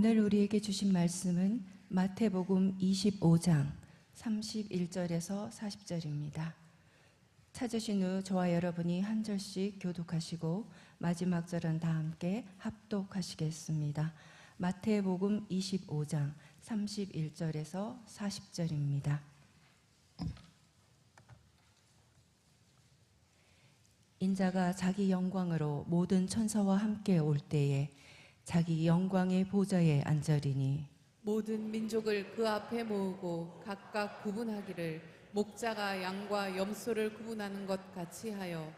오늘 우리에게 주신 말씀은 마태복음 25장 31절에서 40절입니다. 찾으신 후 저와 여러분이 한 절씩 교독하시고 마지막 절은 다 함께 합독하시겠습니다. 마태복음 25장 31절에서 40절입니다. 인자가 자기 영광으로 모든 천사와 함께 올 때에 자기 영광의 보좌에 앉으리니 모든 민족을 그 앞에 모으고 각각 구분하기를 목자가 양과 염소를 구분하는 것 같이 하여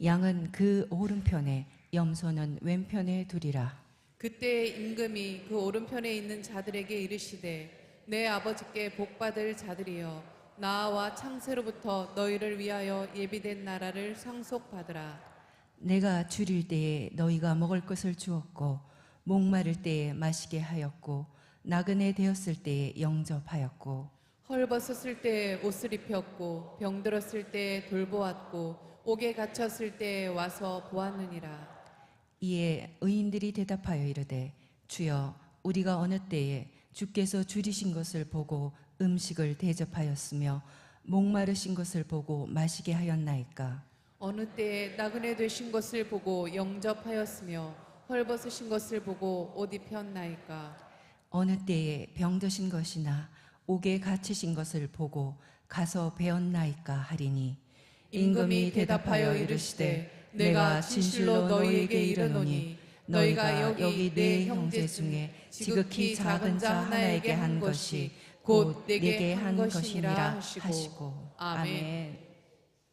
양은 그 오른편에 염소는 왼편에 두리라. 그때 임금이 그 오른편에 있는 자들에게 이르시되 내 아버지께 복받을 자들이여 나와 창세로부터 너희를 위하여 예비된 나라를 상속받으라. 내가 줄일 때에 너희가 먹을 것을 주었고 목마를 때에 마시게 하였고 나그네 되었을 때에 영접하였고 헐벗었을 때에 옷을 입혔고 병들었을 때에 돌보았고 옥에 갇혔을 때에 와서 보았느니라. 이에 의인들이 대답하여 이르되 주여 우리가 어느 때에 주께서 줄이신 것을 보고 음식을 대접하였으며 목마르신 것을 보고 마시게 하였나이까. 어느 때에 나그네 되신 것을 보고 영접하였으며 헐벗으신 것을 보고 옷 입혔나이까. 어느 때에 병드신 것이나 옥에 갇히신 것을 보고 가서 배웠나이까 하리니 임금이 대답하여 이르시되 내가 진실로 너희에게 이르노니 너희가 여기 내 형제 중에 지극히 작은 자 하나에게 한 것이 곧 내게 한 것이니라 하시고. 아멘.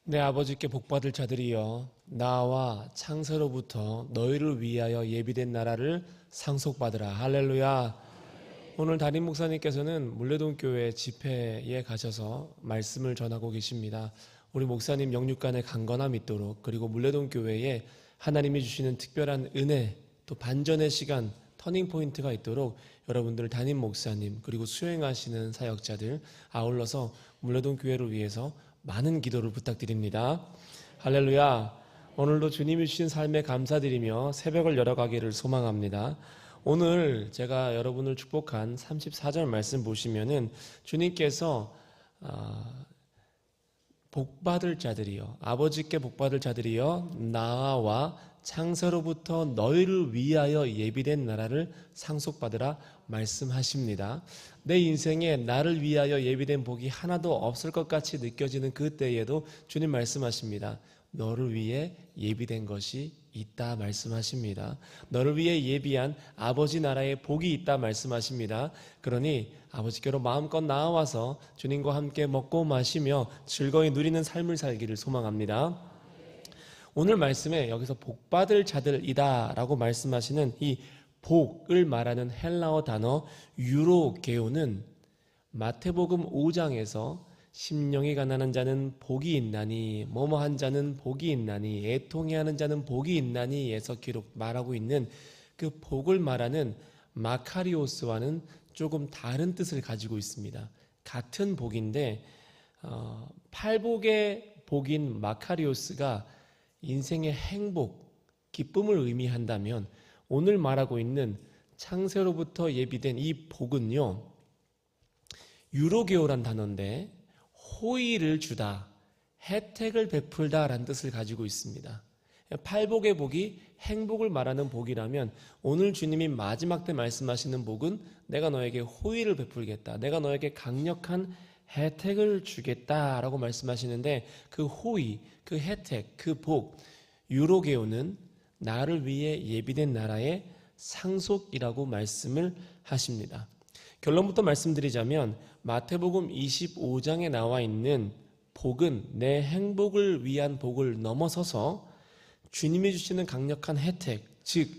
내 아버지께 복받을 자들이여 나와 창세로부터 너희를 위하여 예비된 나라를 상속받으라. 할렐루야. 오늘 담임 목사님께서는 물레동교회 집회에 가셔서 말씀을 전하고 계십니다. 우리 목사님 영육간의 강건함 있도록, 그리고 물레동교회에 하나님이 주시는 특별한 은혜, 또 반전의 시간, 터닝포인트가 있도록 여러분들 담임 목사님 그리고 수행하시는 사역자들 아울러서 물레동교회를 위해서 많은 기도를 부탁드립니다. 할렐루야. 오늘도 주님이 주신 삶에 감사드리며 새벽을 열어가기를 소망합니다. 오늘 제가 여러분을 축복한 34절 말씀 보시면은 주님께서 복받을 자들이여 아버지께 복받을 자들이여 나와 창세로부터 너희를 위하여 예비된 나라를 상속받으라 말씀하십니다. 내 인생에 나를 위하여 예비된 복이 하나도 없을 것 같이 느껴지는 그때에도 주님 말씀하십니다. 너를 위해 예비된 것이 있다 말씀하십니다. 너를 위해 예비한 아버지 나라의 복이 있다 말씀하십니다. 그러니 아버지께로 마음껏 나아와서 주님과 함께 먹고 마시며 즐거이 누리는 삶을 살기를 소망합니다. 오늘 말씀에 여기서 복받을 자들이다 라고 말씀하시는 이 복을 말하는 헬라어 단어 유로게오는 마태복음 5장에서 심령이 가난한 자는 복이 있나니 뭐뭐한 자는 복이 있나니 애통해하는 자는 복이 있나니에서 말하고 있는 그 복을 말하는 마카리오스와는 조금 다른 뜻을 가지고 있습니다. 같은 복인데 팔복의 복인 마카리오스가 인생의 행복, 기쁨을 의미한다면 오늘 말하고 있는 창세로부터 예비된 이 복은요 유로게오란 단어인데 호의를 주다, 혜택을 베풀다 라는 뜻을 가지고 있습니다. 팔복의 복이 행복을 말하는 복이라면 오늘 주님이 마지막 때 말씀하시는 복은 내가 너에게 호의를 베풀겠다, 내가 너에게 강력한 혜택을 주겠다라고 말씀하시는데 그 호의, 그 혜택, 그 복, 유로게오는 나를 위해 예비된 나라의 상속이라고 말씀을 하십니다. 결론부터 말씀드리자면 마태복음 25장에 나와 있는 복은 내 행복을 위한 복을 넘어서서 주님이 주시는 강력한 혜택, 즉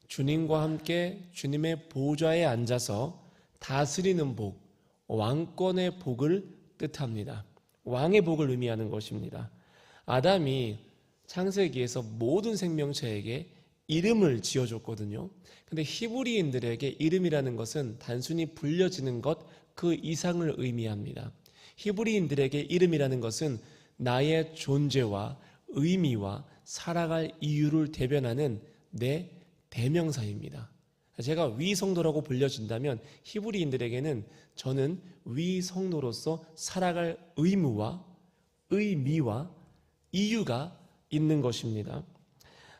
주님과 함께 주님의 보좌에 앉아서 다스리는 복, 왕권의 복을 뜻합니다. 왕의 복을 의미하는 것입니다. 아담이 창세기에서 모든 생명체에게 이름을 지어줬거든요. 근데 히브리인들에게 이름이라는 것은 단순히 불려지는 것 그 이상을 의미합니다. 히브리인들에게 이름이라는 것은 나의 존재와 의미와 살아갈 이유를 대변하는 내 대명사입니다. 제가 위성도라고 불려진다면 히브리인들에게는 저는 위성도로서 살아갈 의무와 의미와 이유가 있는 것입니다.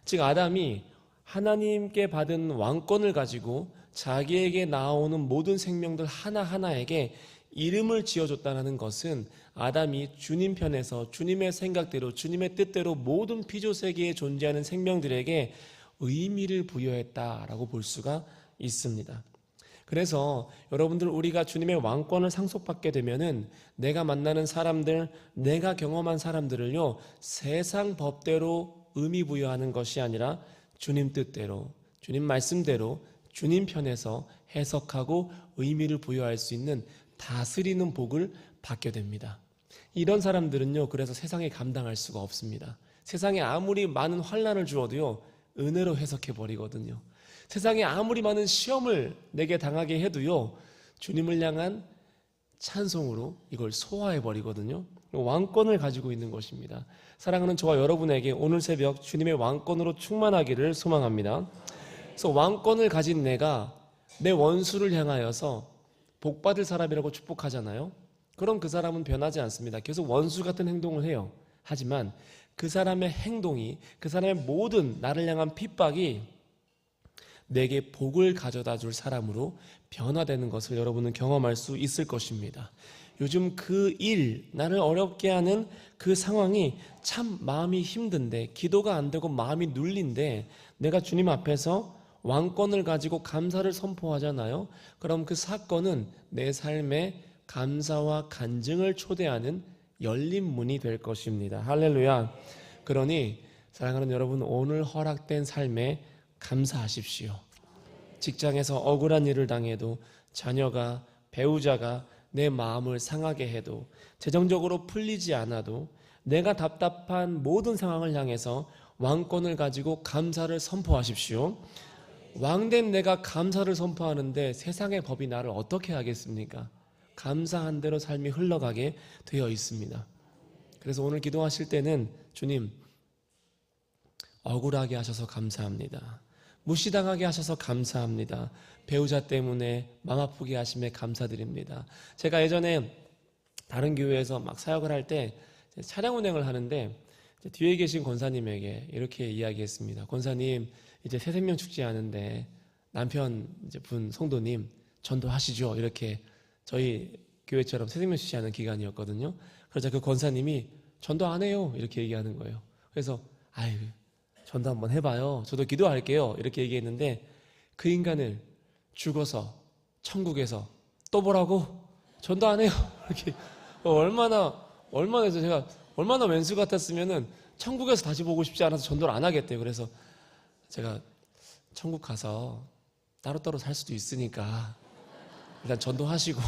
즉 아담이 하나님께 받은 왕권을 가지고 자기에게 나오는 모든 생명들 하나하나에게 이름을 지어줬다는 것은 아담이 주님 편에서 주님의 생각대로 주님의 뜻대로 모든 피조세계에 존재하는 생명들에게 의미를 부여했다라고 볼 수가 있습니다. 그래서 여러분들 우리가 주님의 왕권을 상속받게 되면은 내가 만나는 사람들, 내가 경험한 사람들을요 세상 법대로 의미 부여하는 것이 아니라 주님 뜻대로, 주님 말씀대로, 주님 편에서 해석하고 의미를 부여할 수 있는 다스리는 복을 받게 됩니다. 이런 사람들은요 그래서 세상에 감당할 수가 없습니다. 세상에 아무리 많은 환난을 주어도요 은혜로 해석해 버리거든요. 세상에 아무리 많은 시험을 내게 당하게 해도요 주님을 향한 찬송으로 이걸 소화해 버리거든요. 왕권을 가지고 있는 것입니다. 사랑하는 저와 여러분에게 오늘 새벽 주님의 왕권으로 충만하기를 소망합니다. 그래서 왕권을 가진 내가 내 원수를 향하여서 복받을 사람이라고 축복하잖아요. 그럼 그 사람은 변하지 않습니다. 계속 원수 같은 행동을 해요. 하지만 그 사람의 행동이, 그 사람의 모든 나를 향한 핍박이 내게 복을 가져다 줄 사람으로 변화되는 것을 여러분은 경험할 수 있을 것입니다. 요즘 그 일, 나를 어렵게 하는 그 상황이 참 마음이 힘든데, 기도가 안 되고 마음이 눌린데 내가 주님 앞에서 왕권을 가지고 감사를 선포하잖아요. 그럼 그 사건은 내 삶에 감사와 간증을 초대하는 열린 문이 될 것입니다. 할렐루야. 그러니 사랑하는 여러분, 오늘 허락된 삶에 감사하십시오. 직장에서 억울한 일을 당해도, 자녀가, 배우자가 내 마음을 상하게 해도, 재정적으로 풀리지 않아도 내가 답답한 모든 상황을 향해서 왕권을 가지고 감사를 선포하십시오. 왕된 내가 감사를 선포하는데 세상의 법이 나를 어떻게 하겠습니까? 감사한 대로 삶이 흘러가게 되어 있습니다. 그래서 오늘 기도하실 때는 주님, 억울하게 하셔서 감사합니다. 무시당하게 하셔서 감사합니다. 배우자 때문에 마음 아프게 하심에 감사드립니다. 제가 예전에 다른 교회에서 막 사역을 할 때 차량 운행을 하는데 뒤에 계신 권사님에게 이렇게 이야기했습니다. 권사님, 이제 새 생명 축제 하는데 남편 분 성도님 전도하시죠. 이렇게 저희 교회처럼 새 생명 축제 하는 기간이었거든요. 그러자 그 권사님이 전도 안 해요. 이렇게 얘기하는 거예요. 그래서 아유, 전도 한번 해봐요. 저도 기도할게요. 이렇게 얘기했는데 그 인간을 죽어서 천국에서 또 보라고 전도 안 해요. 이렇게 얼마나 해서 제가 얼마나 왼수 같았으면은 천국에서 다시 보고 싶지 않아서 전도를 안 하겠대요. 그래서 제가 천국 가서 따로따로 살 수도 있으니까 일단 전도하시고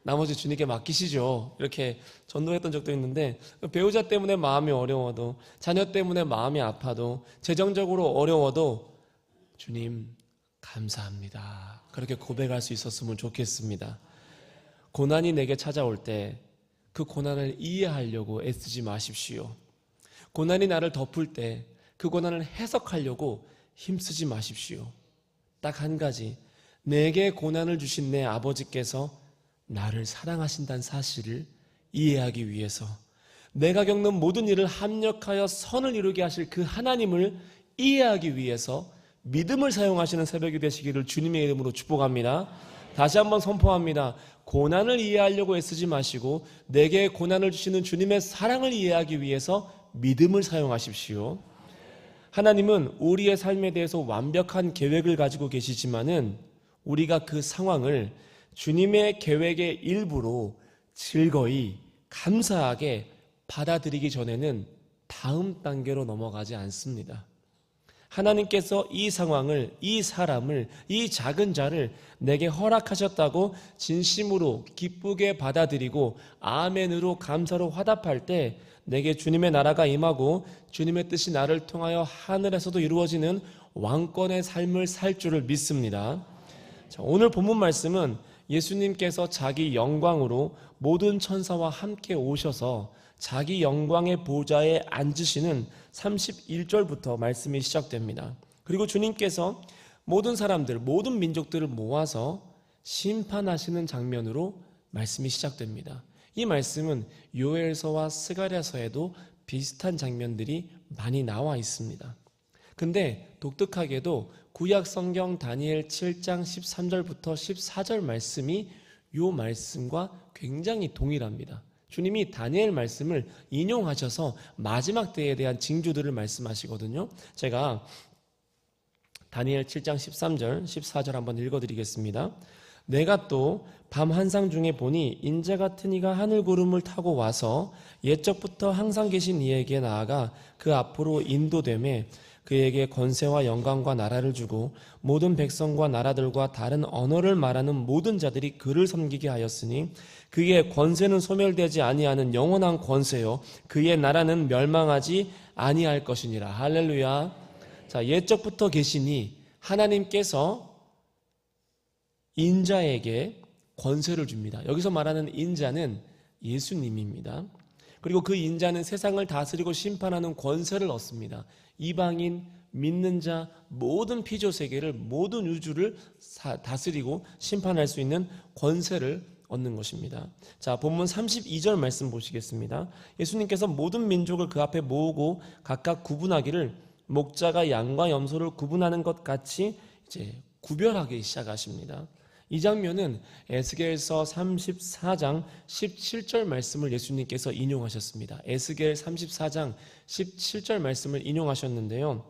나머지 주님께 맡기시죠. 이렇게 전도했던 적도 있는데, 배우자 때문에 마음이 어려워도, 자녀 때문에 마음이 아파도, 재정적으로 어려워도 주님 감사합니다. 그렇게 고백할 수 있었으면 좋겠습니다. 고난이 내게 찾아올 때 그 고난을 이해하려고 애쓰지 마십시오. 고난이 나를 덮을 때 그 고난을 해석하려고 힘쓰지 마십시오. 딱 한 가지, 내게 고난을 주신 내 아버지께서 나를 사랑하신다는 사실을 이해하기 위해서, 내가 겪는 모든 일을 합력하여 선을 이루게 하실 그 하나님을 이해하기 위해서 믿음을 사용하시는 새벽이 되시기를 주님의 이름으로 축복합니다. 다시 한번 선포합니다. 고난을 이해하려고 애쓰지 마시고 내게 고난을 주시는 주님의 사랑을 이해하기 위해서 믿음을 사용하십시오. 하나님은 우리의 삶에 대해서 완벽한 계획을 가지고 계시지만은 우리가 그 상황을 주님의 계획의 일부로 즐거이 감사하게 받아들이기 전에는 다음 단계로 넘어가지 않습니다. 하나님께서 이 상황을, 이 사람을, 이 작은 자를 내게 허락하셨다고 진심으로 기쁘게 받아들이고 아멘으로 감사로 화답할 때 내게 주님의 나라가 임하고 주님의 뜻이 나를 통하여 하늘에서도 이루어지는 왕권의 삶을 살 줄을 믿습니다. 자, 오늘 본문 말씀은 예수님께서 자기 영광으로 모든 천사와 함께 오셔서 자기 영광의 보좌에 앉으시는 31절부터 말씀이 시작됩니다. 그리고 주님께서 모든 사람들, 모든 민족들을 모아서 심판하시는 장면으로 말씀이 시작됩니다. 이 말씀은 요엘서와 스가랴서에도 비슷한 장면들이 많이 나와 있습니다. 근데 독특하게도 구약 성경 다니엘 7장 13절부터 14절 말씀이 이 말씀과 굉장히 동일합니다. 주님이 다니엘 말씀을 인용하셔서 마지막 때에 대한 징조들을 말씀하시거든요. 제가 다니엘 7장 13절, 14절 한번 읽어드리겠습니다. 내가 또 밤 환상 중에 보니 인자 같은 이가 하늘 구름을 타고 와서 옛적부터 항상 계신 이에게 나아가 그 앞으로 인도되매 그에게 권세와 영광과 나라를 주고 모든 백성과 나라들과 다른 언어를 말하는 모든 자들이 그를 섬기게 하였으니 그의 권세는 소멸되지 아니하는 영원한 권세요 그의 나라는 멸망하지 아니할 것이니라. 할렐루야. 자, 옛적부터 계시니 하나님께서 인자에게 권세를 줍니다. 여기서 말하는 인자는 예수님입니다. 그리고 그 인자는 세상을 다스리고 심판하는 권세를 얻습니다. 이방인, 믿는 자, 모든 피조 세계를, 모든 우주를 다스리고 심판할 수 있는 권세를 얻는 것입니다. 자, 본문 32절 말씀 보시겠습니다. 예수님께서 모든 민족을 그 앞에 모으고 각각 구분하기를 목자가 양과 염소를 구분하는 것 같이 이제 구별하기 시작하십니다. 이 장면은 에스겔서 34장 17절 말씀을 예수님께서 인용하셨습니다. 에스겔 34장 17절 말씀을 인용하셨는데요.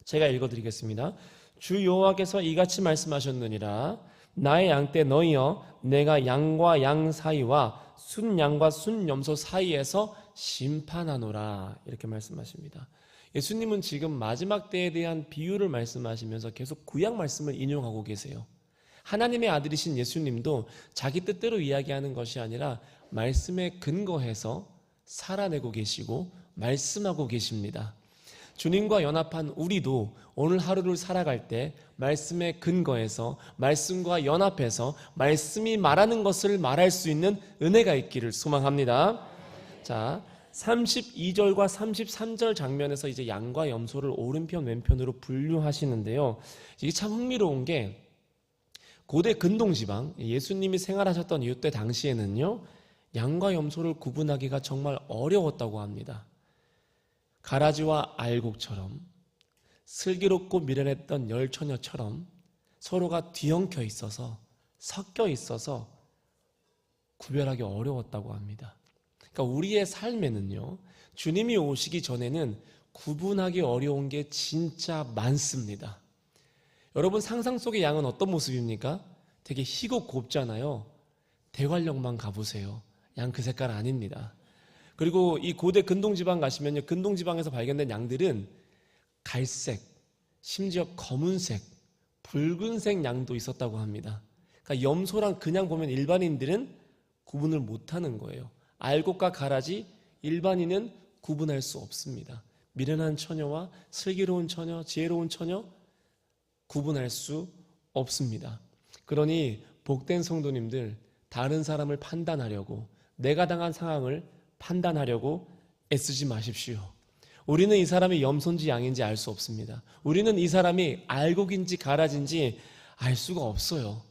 제가 읽어드리겠습니다. 주 여호와께서 이같이 말씀하셨느니라. 나의 양떼 너희여, 내가 양과 양 사이와 순양과 순염소 사이에서 심판하노라. 이렇게 말씀하십니다. 예수님은 지금 마지막 때에 대한 비유를 말씀하시면서 계속 구약 말씀을 인용하고 계세요. 하나님의 아들이신 예수님도 자기 뜻대로 이야기하는 것이 아니라 말씀에 근거해서 살아내고 계시고 말씀하고 계십니다. 주님과 연합한 우리도 오늘 하루를 살아갈 때 말씀에 근거해서 말씀과 연합해서 말씀이 말하는 것을 말할 수 있는 은혜가 있기를 소망합니다. 자, 32절과 33절 장면에서 이제 양과 염소를 오른편 왼편으로 분류하시는데요. 이게 참 흥미로운 게 고대 근동지방, 예수님이 생활하셨던 이때 당시에는요, 양과 염소를 구분하기가 정말 어려웠다고 합니다. 가라지와 알곡처럼 슬기롭고 미련했던 열처녀처럼 서로가 뒤엉켜 있어서 섞여 있어서 구별하기 어려웠다고 합니다. 그러니까 우리의 삶에는요, 주님이 오시기 전에는 구분하기 어려운 게 진짜 많습니다. 여러분 상상 속의 양은 어떤 모습입니까? 되게 희고 곱잖아요. 대관령만 가보세요. 양 그 색깔 아닙니다. 그리고 이 고대 근동지방 가시면요, 근동지방에서 발견된 양들은 갈색, 심지어 검은색, 붉은색 양도 있었다고 합니다. 그러니까 염소랑 그냥 보면 일반인들은 구분을 못하는 거예요. 알곡과 가라지, 일반인은 구분할 수 없습니다. 미련한 처녀와 슬기로운 처녀, 지혜로운 처녀 구분할 수 없습니다. 그러니 복된 성도님들, 다른 사람을 판단하려고, 내가 당한 상황을 판단하려고 애쓰지 마십시오. 우리는 이 사람이 염소인지 양인지 알 수 없습니다. 우리는 이 사람이 알곡인지 가라지인지 알 수가 없어요.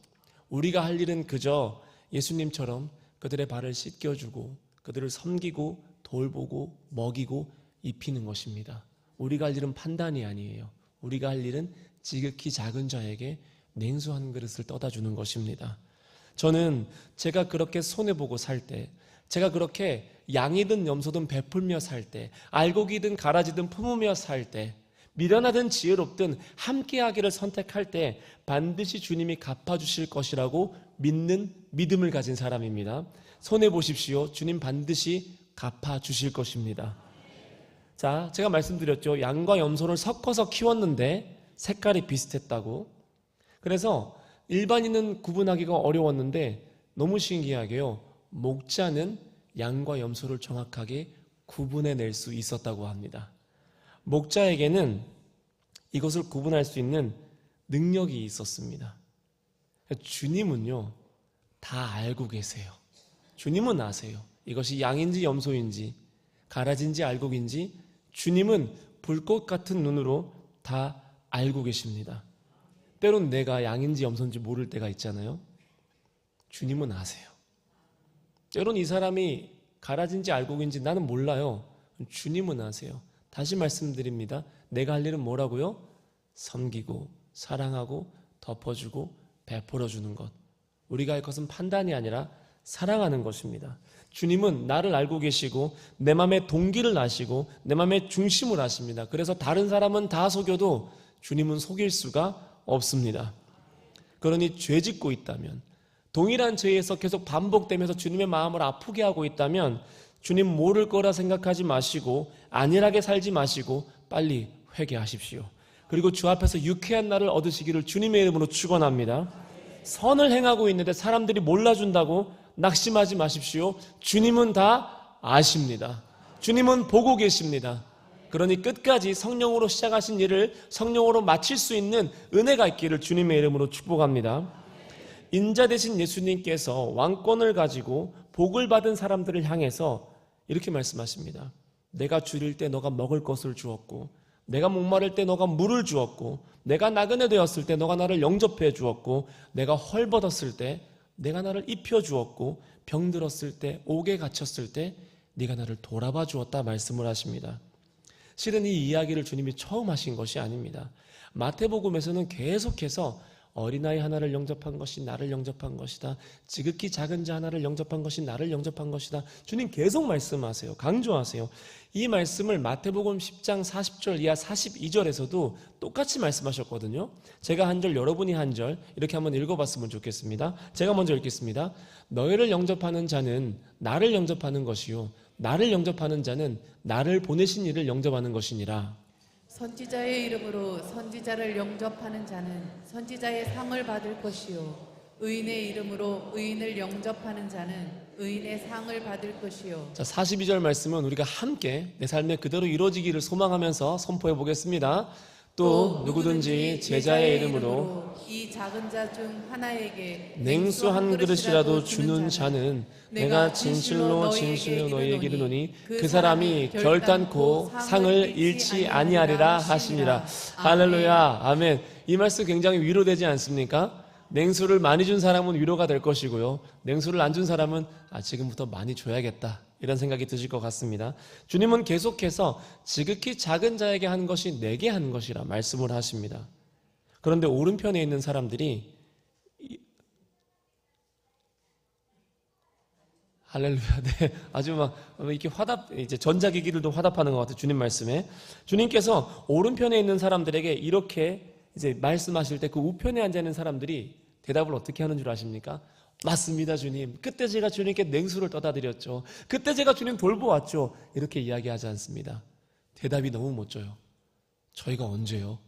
우리가 할 일은 그저 예수님처럼 그들의 발을 씻겨주고 그들을 섬기고 돌보고 먹이고 입히는 것입니다. 우리가 할 일은 판단이 아니에요. 우리가 할 일은 지극히 작은 자에게 냉수 한 그릇을 떠다 주는 것입니다. 저는 제가 그렇게 손해보고 살 때, 제가 그렇게 양이든 염소든 베풀며 살 때, 알곡이든 가라지든 품으며 살 때, 미련하든 지혜롭든 함께하기를 선택할 때 반드시 주님이 갚아주실 것이라고 믿는 믿음을 가진 사람입니다. 손해보십시오. 주님 반드시 갚아주실 것입니다. 자, 제가 말씀드렸죠. 양과 염소를 섞어서 키웠는데 색깔이 비슷했다고. 그래서 일반인은 구분하기가 어려웠는데 너무 신기하게요, 목자는 양과 염소를 정확하게 구분해낼 수 있었다고 합니다. 목자에게는 이것을 구분할 수 있는 능력이 있었습니다. 주님은요, 다 알고 계세요. 주님은 아세요. 이것이 양인지 염소인지 가라지인지 알곡인지 주님은 불꽃 같은 눈으로 다 알고 계십니다. 때론 내가 양인지 염소인지 모를 때가 있잖아요. 주님은 아세요. 때론 이 사람이 가라진지 알곡인지 나는 몰라요. 주님은 아세요. 다시 말씀드립니다. 내가 할 일은 뭐라고요? 섬기고 사랑하고 덮어주고 베풀어주는 것. 우리가 할 것은 판단이 아니라 사랑하는 것입니다. 주님은 나를 알고 계시고 내 마음의 동기를 아시고 내 마음의 중심을 아십니다. 그래서 다른 사람은 다 속여도 주님은 속일 수가 없습니다. 그러니 죄 짓고 있다면, 동일한 죄에서 계속 반복되면서 주님의 마음을 아프게 하고 있다면 주님 모를 거라 생각하지 마시고 안일하게 살지 마시고 빨리 회개하십시오. 그리고 주 앞에서 유쾌한 날을 얻으시기를 주님의 이름으로 축원합니다. 선을 행하고 있는데 사람들이 몰라준다고 낙심하지 마십시오. 주님은 다 아십니다. 주님은 보고 계십니다. 그러니 끝까지 성령으로 시작하신 일을 성령으로 마칠 수 있는 은혜가 있기를 주님의 이름으로 축복합니다. 인자 되신 예수님께서 왕권을 가지고 복을 받은 사람들을 향해서 이렇게 말씀하십니다. 내가 줄일 때 너가 먹을 것을 주었고, 내가 목마를 때 너가 물을 주었고, 내가 나그네 되었을 때 너가 나를 영접해 주었고, 내가 헐벗었을 때 내가 나를 입혀 주었고, 병들었을 때, 옥에 갇혔을 때 네가 나를 돌아봐 주었다 말씀을 하십니다. 실은 이 이야기를 주님이 처음 하신 것이 아닙니다. 마태복음에서는 계속해서 어린아이 하나를 영접한 것이 나를 영접한 것이다. 지극히 작은 자 하나를 영접한 것이 나를 영접한 것이다. 주님 계속 말씀하세요. 강조하세요. 이 말씀을 마태복음 10장 40절 이하 42절에서도 똑같이 말씀하셨거든요. 제가 한 절, 여러분이 한 절 이렇게 한번 읽어봤으면 좋겠습니다. 제가 먼저 읽겠습니다. 너희를 영접하는 자는 나를 영접하는 것이요 나를 영접하는 자는 나를 보내신 이를 영접하는 것이니라. 선지자의 이름으로 선지자를 영접하는 자는 선지자의 상을 받을 것이요 의인의 이름으로 의인을 영접하는 자는 의인의 상을 받을 것이요. 자, 42절 말씀은 우리가 함께 내 삶에 그대로 이루어지기를 소망하면서 선포해 보겠습니다. 또 누구든지 제자의 이름으로 이 작은 자 중 하나에게 냉수 한 그릇이라도 주는 자는 내가 진실로 너희에게 이르노니 그 사람이 결단코 상을 잃지 아니하리라 하시니라. 할렐루야. 아멘. 이 말씀 굉장히 위로되지 않습니까? 냉수를 많이 준 사람은 위로가 될 것이고요, 냉수를 안 준 사람은 지금부터 많이 줘야겠다 이런 생각이 드실 것 같습니다. 주님은 계속해서 지극히 작은 자에게 한 것이 내게 한 것이라 말씀을 하십니다. 그런데 오른편에 있는 사람들이 할렐루야, 네, 아주 막 이렇게 이제 전자기기들도 화답하는 것 같아요. 주님 말씀에 주님께서 오른편에 있는 사람들에게 이렇게 이제 말씀하실 때 그 우편에 앉아 있는 사람들이 대답을 어떻게 하는 줄 아십니까? 맞습니다, 주님. 그때 제가 주님께 냉수를 떠다 드렸죠. 그때 제가 주님 돌보았죠. 이렇게 이야기하지 않습니다. 대답이 너무 멋져요. 저희가 언제요?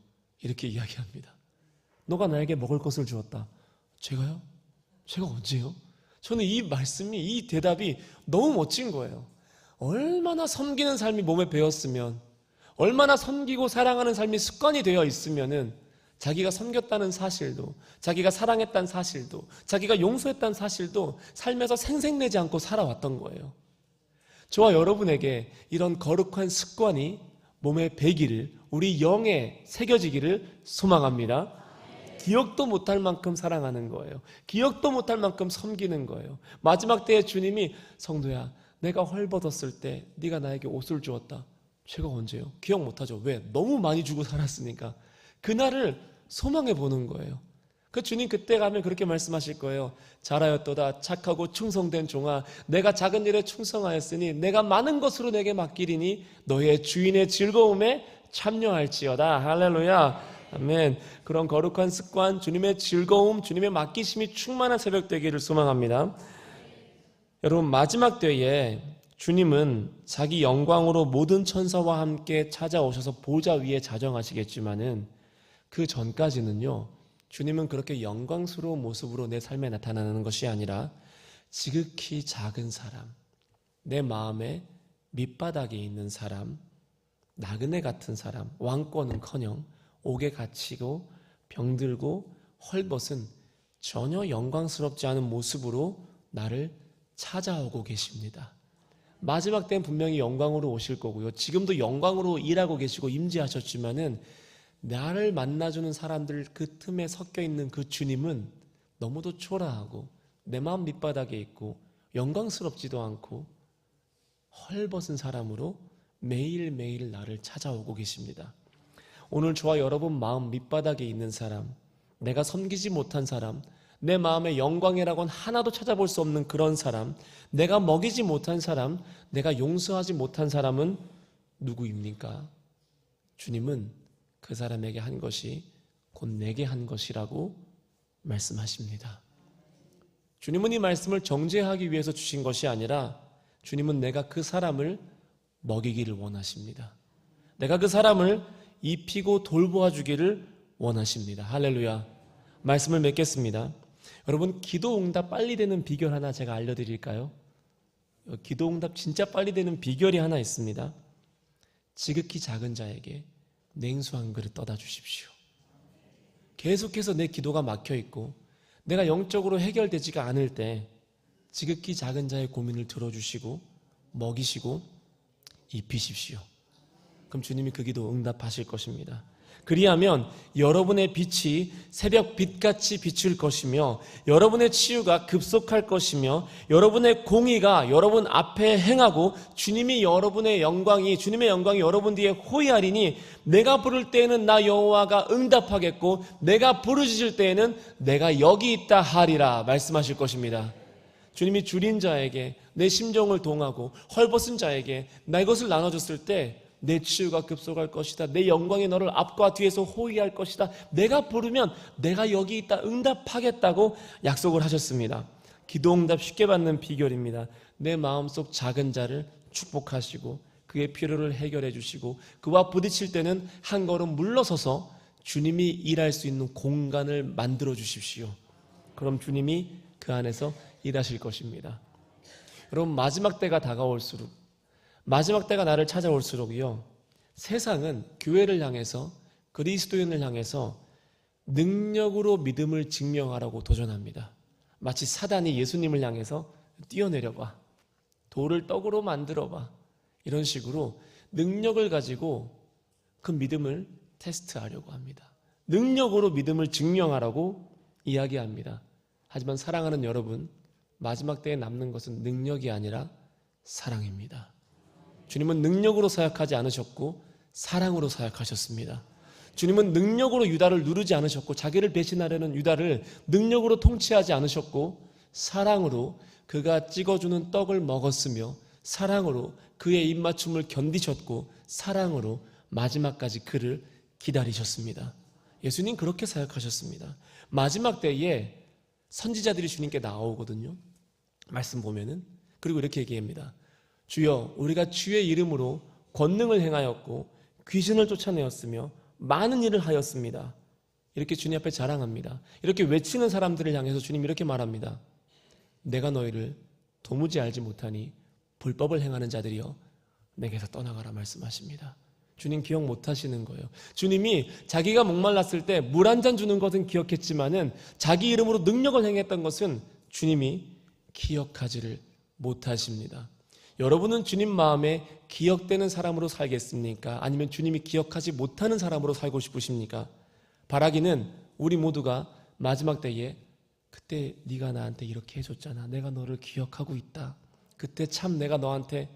이렇게 이야기합니다. 너가 나에게 먹을 것을 주었다. 제가요? 제가 언제요? 저는 이 말씀이, 이 대답이 너무 멋진 거예요. 얼마나 섬기는 삶이 몸에 배었으면, 얼마나 섬기고 사랑하는 삶이 습관이 되어 있으면은 자기가 섬겼다는 사실도, 자기가 사랑했다는 사실도, 자기가 용서했다는 사실도 삶에서 생색내지 않고 살아왔던 거예요. 저와 여러분에게 이런 거룩한 습관이 몸에 배기를, 우리 영에 새겨지기를 소망합니다. 기억도 못할 만큼 사랑하는 거예요. 기억도 못할 만큼 섬기는 거예요. 마지막 때에 주님이 성도야, 내가 헐벗었을 때 네가 나에게 옷을 주었다. 제가 언제요? 기억 못하죠. 왜? 너무 많이 주고 살았으니까. 그날을 소망해 보는 거예요. 그 주님 그때 가면 그렇게 말씀하실 거예요. 잘하였도다 착하고 충성된 종아, 내가 작은 일에 충성하였으니 내가 많은 것으로 내게 맡기리니 너의 주인의 즐거움에 참여할지어다. 할렐루야. 아멘. 그런 거룩한 습관, 주님의 즐거움, 주님의 맡기심이 충만한 새벽 되기를 소망합니다. 여러분, 마지막 때에 주님은 자기 영광으로 모든 천사와 함께 찾아오셔서 보좌 위에 자정하시겠지만은 그 전까지는요, 주님은 그렇게 영광스러운 모습으로 내 삶에 나타나는 것이 아니라 지극히 작은 사람, 내 마음의 밑바닥에 있는 사람, 나그네 같은 사람, 왕권은커녕 옥에 갇히고 병들고 헐벗은 전혀 영광스럽지 않은 모습으로 나를 찾아오고 계십니다. 마지막 때는 분명히 영광으로 오실 거고요, 지금도 영광으로 일하고 계시고 임재하셨지만은 나를 만나주는 사람들 그 틈에 섞여 있는 그 주님은 너무도 초라하고 내 마음 밑바닥에 있고 영광스럽지도 않고 헐벗은 사람으로 매일매일 나를 찾아오고 계십니다. 오늘 저와 여러분 마음 밑바닥에 있는 사람, 내가 섬기지 못한 사람, 내 마음의 영광이라고는 하나도 찾아볼 수 없는 그런 사람, 내가 먹이지 못한 사람, 내가 용서하지 못한 사람은 누구입니까? 주님은 그 사람에게 한 것이 곧 내게 한 것이라고 말씀하십니다. 주님은 이 말씀을 정죄하기 위해서 주신 것이 아니라 주님은 내가 그 사람을 먹이기를 원하십니다. 내가 그 사람을 입히고 돌보아 주기를 원하십니다. 할렐루야. 말씀을 맺겠습니다. 여러분, 기도 응답 빨리 되는 비결 하나 제가 알려드릴까요? 기도 응답 진짜 빨리 되는 비결이 하나 있습니다. 지극히 작은 자에게 냉수 한 그릇 떠다 주십시오. 계속해서 내 기도가 막혀 있고 내가 영적으로 해결되지가 않을 때 지극히 작은 자의 고민을 들어주시고 먹이시고 입히십시오. 그럼 주님이 그 기도 응답하실 것입니다. 그리하면 여러분의 빛이 새벽 빛같이 비출 것이며 여러분의 치유가 급속할 것이며 여러분의 공의가 여러분 앞에 행하고 주님의 영광이 여러분 뒤에 호위하리니 내가 부를 때에는 나 여호와가 응답하겠고 내가 부르짖을 때에는 내가 여기 있다 하리라 말씀하실 것입니다. 주님이 줄인 자에게 내 심정을 동하고 헐벗은 자에게 내 것을 나눠줬을 때 내 치유가 급속할 것이다. 내 영광이 너를 앞과 뒤에서 호위할 것이다. 내가 부르면 내가 여기 있다 응답하겠다고 약속을 하셨습니다. 기도 응답 쉽게 받는 비결입니다. 내 마음속 작은 자를 축복하시고 그의 필요를 해결해 주시고 그와 부딪힐 때는 한 걸음 물러서서 주님이 일할 수 있는 공간을 만들어 주십시오. 그럼 주님이 그 안에서 일하실 것입니다. 여러분, 마지막 때가 다가올수록, 마지막 때가 나를 찾아올수록요, 세상은 교회를 향해서, 그리스도인을 향해서 능력으로 믿음을 증명하라고 도전합니다. 마치 사단이 예수님을 향해서 뛰어내려봐, 돌을 떡으로 만들어봐, 이런 식으로 능력을 가지고 그 믿음을 테스트하려고 합니다. 능력으로 믿음을 증명하라고 이야기합니다. 하지만 사랑하는 여러분, 마지막 때에 남는 것은 능력이 아니라 사랑입니다. 주님은 능력으로 사역하지 않으셨고 사랑으로 사역하셨습니다. 주님은 능력으로 유다를 누르지 않으셨고 자기를 배신하려는 유다를 능력으로 통치하지 않으셨고 사랑으로 그가 찍어주는 떡을 먹었으며 사랑으로 그의 입맞춤을 견디셨고 사랑으로 마지막까지 그를 기다리셨습니다. 예수님 그렇게 사역하셨습니다. 마지막 때에 선지자들이 주님께 나오거든요. 말씀 보면은. 그리고 이렇게 얘기합니다. 주여, 우리가 주의 이름으로 권능을 행하였고 귀신을 쫓아내었으며 많은 일을 하였습니다. 이렇게 주님 앞에 자랑합니다. 이렇게 외치는 사람들을 향해서 주님 이렇게 말합니다. 내가 너희를 도무지 알지 못하니 불법을 행하는 자들이여 내게서 떠나가라 말씀하십니다. 주님 기억 못하시는 거예요. 주님이 자기가 목말랐을 때 물 한 잔 주는 것은 기억했지만은 자기 이름으로 능력을 행했던 것은 주님이 기억하지를 못하십니다. 여러분은 주님 마음에 기억되는 사람으로 살겠습니까? 아니면 주님이 기억하지 못하는 사람으로 살고 싶으십니까? 바라기는 우리 모두가 마지막 때에 그때 네가 나한테 이렇게 해줬잖아. 내가 너를 기억하고 있다. 그때 참 내가 너한테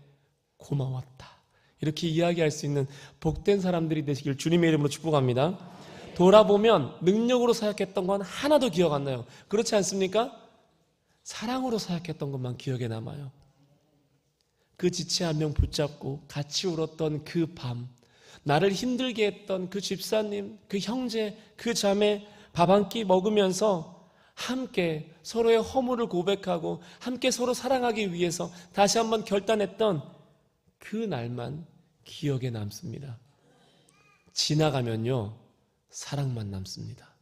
고마웠다. 이렇게 이야기할 수 있는 복된 사람들이 되시길 주님의 이름으로 축복합니다. 돌아보면 능력으로 사역했던 건 하나도 기억 안 나요. 그렇지 않습니까? 사랑으로 사역했던 것만 기억에 남아요. 그 지체 한 명 붙잡고 같이 울었던 그 밤, 나를 힘들게 했던 그 집사님, 그 형제, 그 자매 밥 한 끼 먹으면서 함께 서로의 허물을 고백하고 함께 서로 사랑하기 위해서 다시 한번 결단했던 그 날만 기억에 남습니다. 지나가면요, 사랑만 남습니다.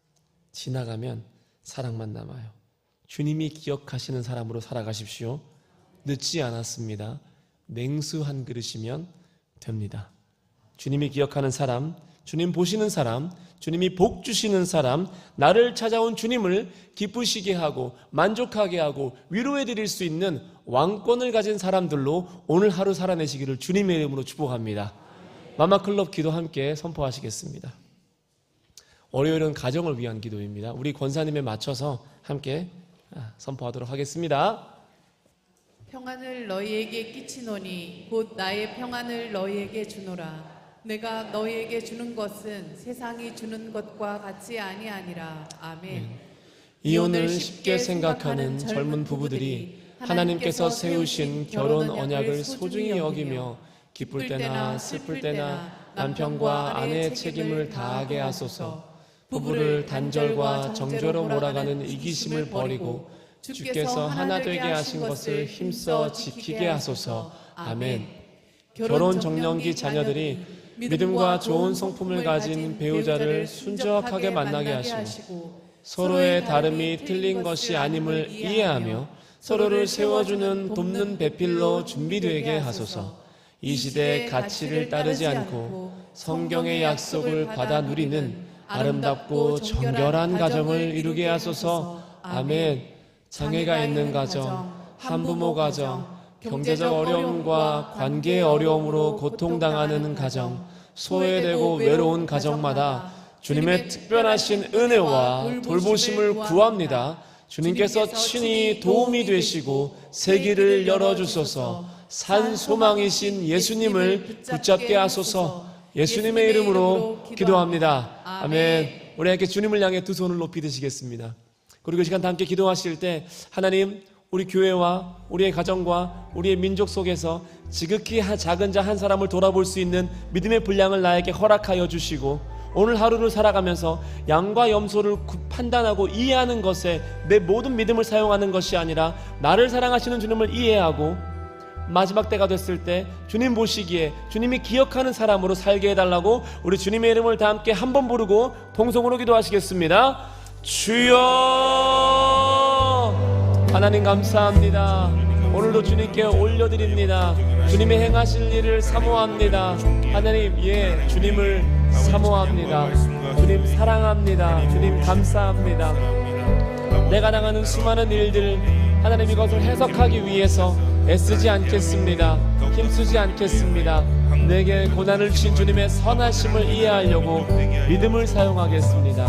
지나가면 사랑만 남아요. 주님이 기억하시는 사람으로 살아가십시오. 늦지 않았습니다. 냉수 한 그릇이면 됩니다. 주님이 기억하는 사람, 주님 보시는 사람, 주님이 복 주시는 사람, 나를 찾아온 주님을 기쁘시게 하고 만족하게 하고 위로해 드릴 수 있는 왕권을 가진 사람들로 오늘 하루 살아내시기를 주님의 이름으로 축복합니다. 마마클럽 기도 함께 선포하시겠습니다. 월요일은 가정을 위한 기도입니다. 우리 권사님에 맞춰서 함께 선포하도록 하겠습니다. 평안을 너희에게 끼치노니 곧 나의 평안을 너희에게 주노라. 내가 너희에게 주는 것은 세상이 주는 것과 같이 아니하니라. 아멘. 이혼을 쉽게 생각하는 젊은 부부들이 하나님께서 세우신 결혼 언약을 소중히 여기며 기쁠 때나 슬플 때나 남편과 아내의 책임을 다하게 하소서. 부부를 단절과 정죄로 몰아가는 이기심을 버리고 주께서 하나 되게 하신 것을 힘써 지키게 하소서. 아멘. 결혼 정년기 자녀들이 믿음과 좋은 성품을 가진 배우자를 순적하게 만나게 하시고 서로의 다름이 틀린 것이 아님을 이해하며 서로를 세워주는 돕는 배필로 준비되게 하소서. 이 시대의 가치를 따르지 않고 성경의 약속을 받아 누리는 아름답고 정결한 가정을 이루게 하소서. 아멘. 장애가 있는 가정, 한부모 가정, 경제적 어려움과 관계의 어려움으로 고통당하는 가정, 소외되고 외로운 가정마다 주님의 특별하신 은혜와 돌보심을 구합니다. 주님께서 친히 도움이 되시고 세기를 열어주소서. 산 소망이신 예수님을 붙잡게 하소서. 예수님의 이름으로 기도합니다. 아멘. 우리 함께 주님을 향해 두 손을 높이 드시겠습니다. 그리고 이 시간 다 함께 기도하실 때 하나님, 우리 교회와 우리의 가정과 우리의 민족 속에서 지극히 작은 자 한 사람을 돌아볼 수 있는 믿음의 분량을 나에게 허락하여 주시고 오늘 하루를 살아가면서 양과 염소를 판단하고 이해하는 것에 내 모든 믿음을 사용하는 것이 아니라 나를 사랑하시는 주님을 이해하고 마지막 때가 됐을 때 주님 보시기에 주님이 기억하는 사람으로 살게 해달라고 우리 주님의 이름을 다 함께 한 번 부르고 동성으로 기도하시겠습니다. 주여, 하나님 감사합니다. 오늘도 주님께 올려드립니다. 주님의 행하실 일을 사모합니다. 하나님, 주님을 사모합니다. 주님 사랑합니다. 주님 감사합니다. 내가 당하는 수많은 일들, 하나님 이것을 해석하기 위해서 애쓰지 않겠습니다. 힘쓰지 않겠습니다. 내게 고난을 주신 주님의 선하심을 이해하려고 믿음을 사용하겠습니다.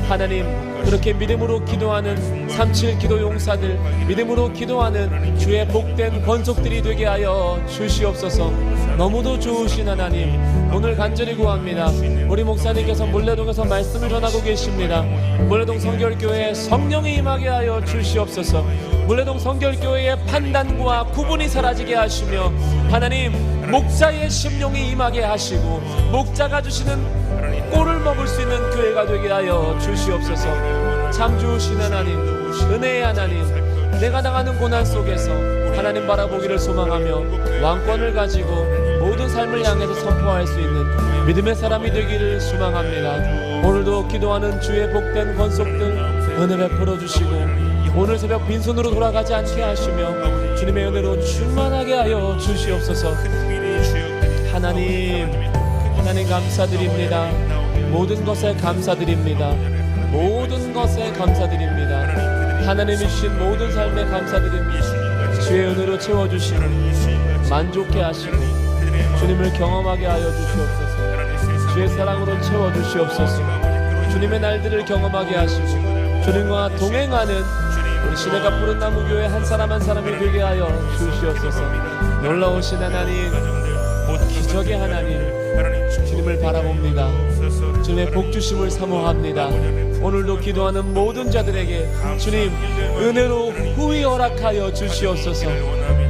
하나님, 그렇게 믿음으로 기도하는 37 기도 용사들, 믿음으로 기도하는 주의 복된 권속들이 되게 하여 주시옵소서. 너무도 좋으신 하나님, 오늘 간절히 구합니다. 우리 목사님께서 물레동에서 말씀을 전하고 계십니다. 물레동 성결교회에 성령이 임하게 하여 주시옵소서. 물레동 성결교회의 판단과 구분이 사라지게 하시며 하나님, 목자의 심령이 임하게 하시고 목자가 주시는 꼴을 먹을 수 있는 교회가 되게 하여 주시옵소서. 참 좋으신 하나님, 은혜의 하나님, 내가 당하는 고난 속에서 하나님 바라보기를 소망하며 왕권을 가지고 모든 삶을 향해서 선포할 수 있는 믿음의 사람이 되기를 소망합니다. 오늘도 기도하는 주의 복된 권속들 은혜 베풀어 주시고 오늘 새벽 빈손으로 돌아가지 않게 하시며 주님의 은혜로 충만하게 하여 주시옵소서. 하나님 감사드립니다. 모든 것에 감사드립니다. 모든 것에 감사드립니다. 하나님이 주신 모든 삶에 감사드립니다. 주의 은혜로 채워주시고 만족해 하시고 주님을 경험하게 하여 주시옵소서. 주의 사랑으로 채워주시옵소서. 주님의 날들을 경험하게 하시고 주님과 동행하는 우리 시내가 푸른 나무 교회 한 사람 한 사람이 되게 하여 주시옵소서. 놀라우신 하나님, 기적의 하나님, 주님을 바라봅니다. 주님의 복주심을 사모합니다. 오늘도 기도하는 모든 자들에게 주님 은혜로 후히 허락하여 주시옵소서.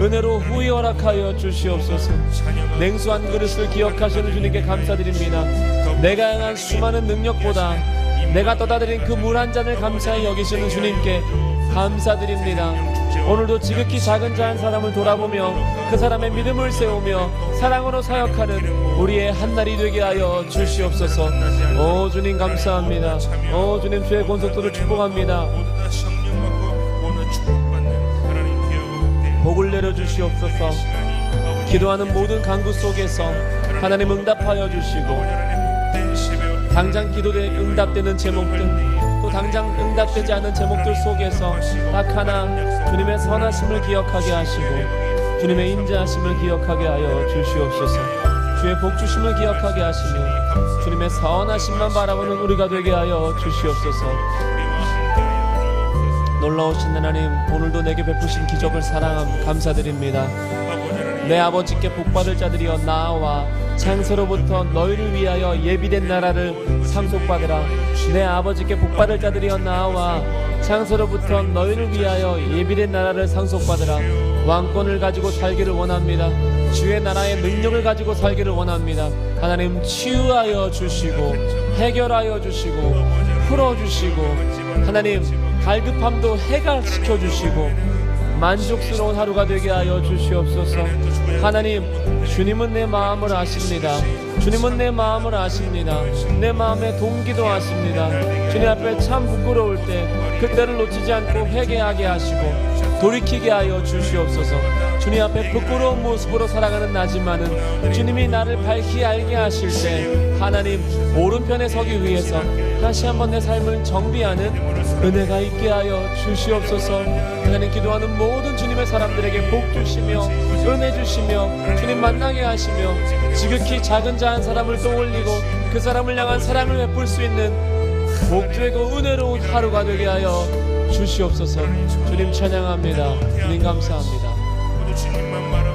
은혜로 후히 허락하여 주시옵소서. 냉수한 그릇을 기억하시는 주님께 감사드립니다. 내가 향한 수많은 능력보다 내가 떠다드린 그 물 한 잔을 감사히 여기시는 주님께 감사드립니다. 오늘도 지극히 작은 자 한 사람을 돌아보며 그 사람의 믿음을 세우며 사랑으로 사역하는 우리의 한날이 되게 하여 주시옵소서. 오 주님 감사합니다. 오 주님 주의 권속들을 축복합니다. 복을 내려주시옵소서. 기도하는 모든 간구 속에서 하나님 응답하여 주시고 당장 기도에 응답되는 제목들 또 당장 응답되지 않은 제목들 속에서 딱 하나 주님의 선하심을 기억하게 하시고 주님의 인자하심을 기억하게 하여 주시옵소서. 주의 복주심을 기억하게 하시며 주님의 선하심만 바라보는 우리가 되게 하여 주시옵소서. 놀라우신 하나님, 오늘도 내게 베푸신 기적을 사랑함 감사드립니다. 내 아버지께 복받을 자들이여 나와 창세로부터 너희를 위하여 예비된 나라를 상속받으라. 내 아버지께 복받을 자들이여 나와 창세로부터 너희를 위하여 예비된 나라를 상속받으라. 왕권을 가지고 살기를 원합니다. 주의 나라의 능력을 가지고 살기를 원합니다. 하나님, 치유하여 주시고 해결하여 주시고 풀어주시고, 하나님 갈급함도 해결시켜 주시고 만족스러운 하루가 되게 하여 주시옵소서. 하나님, 주님은 내 마음을 아십니다. 주님은 내 마음을 아십니다. 내 마음의 동기도 아십니다. 주님 앞에 참 부끄러울 때 그때를 놓치지 않고 회개하게 하시고 돌이키게 하여 주시옵소서. 주님 앞에 부끄러운 모습으로 살아가는 나지만은 주님이 나를 밝히 알게 하실 때 하나님 오른편에 서기 위해서 다시 한번 내 삶을 정비하는 은혜가 있게 하여 주시옵소서. 하나님, 기도하는 모든 주님의 사람들에게 복 주시며 은혜 주시며 주님 만나게 하시며 지극히 작은 자 한 사람을 떠올리고 그 사람을 향한 사랑을 베풀 수 있는 복되고 은혜로운 하루가 되게 하여 주시옵소서. 주님 찬양합니다. 주님 감사합니다. 주님만 바라